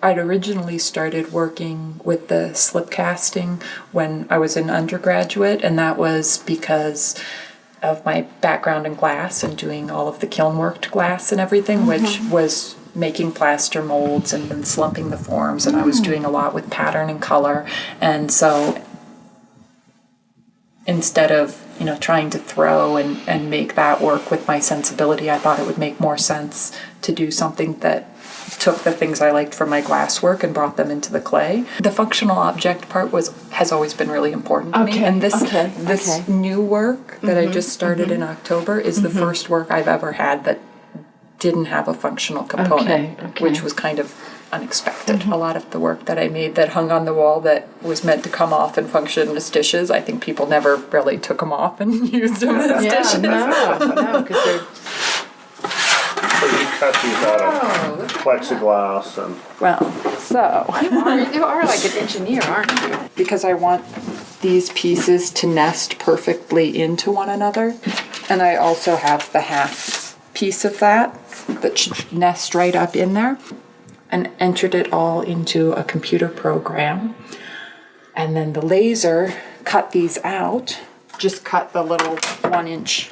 I'd originally started working with the slip casting when I was an undergraduate, and that was because of my background in glass and doing all of the kiln worked glass and everything, which was making plaster molds and then slumping the forms, and I was doing a lot with pattern and color. And so instead of trying to throw and make that work with my sensibility, I thought it would make more sense to do something that took the things I liked from my glass work and brought them into the clay. The functional object part has always been really important to me. And this new work that I just started in October is the first work I've ever had that didn't have a functional component, which was kind of unexpected. A lot of the work that I made that hung on the wall that was meant to come off and function as dishes, I think people never really took them off and used them as dishes. No, because they're... So you cut these out of plexiglass and... Well, so... You are like an engineer, aren't you? Because I want these pieces to nest perfectly into one another, and I also have the half piece of that should nest right up in there, and entered it all into a computer program. And then the laser cut these out, just cut the little 1-inch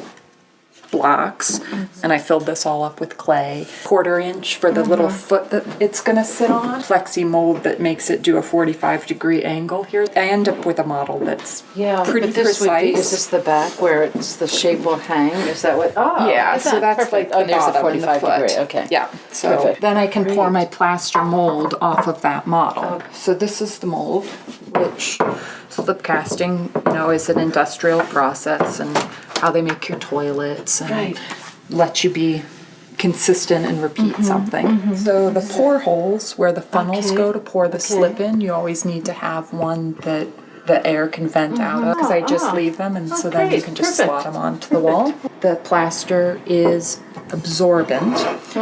blocks, and I filled this all up with clay. 1/4 inch for the little foot that it's gonna sit on. Plexi mold that makes it do a 45-degree angle here. I end up with a model that's pretty precise. Is this the back where it's the shape will hang? Is that what? Oh, yeah, so that's perfect. like the there's a bottom, 45 the foot. degree. Okay. Yeah, so Perfect. then I can pour my plaster mold off of that model. So this is the mold, which slip casting, is an industrial process, and how they make your toilets and let you be consistent and repeat something. So the pour holes where the funnels go to pour the slip in, you always need to have one that the air can vent out of, because I just leave them, and so then you can just slot them onto the wall. The plaster is absorbent,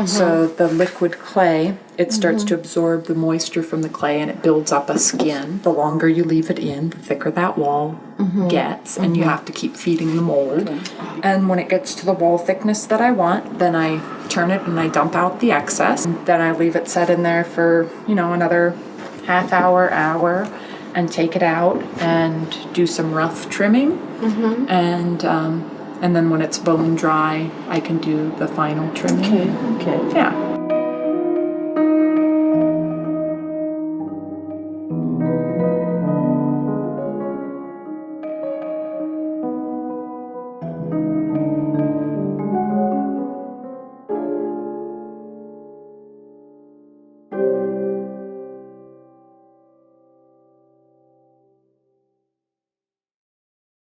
so the liquid clay, it starts to absorb the moisture from the clay and it builds up a skin. The longer you leave it in, the thicker that wall gets, and you have to keep feeding the mold. And when it gets to the wall thickness that I want, then I turn it and I dump out the excess. Then I leave it set in there for, another half hour, and take it out and do some rough trimming. And then when it's bone dry, I can do the final trimming. Okay. Yeah.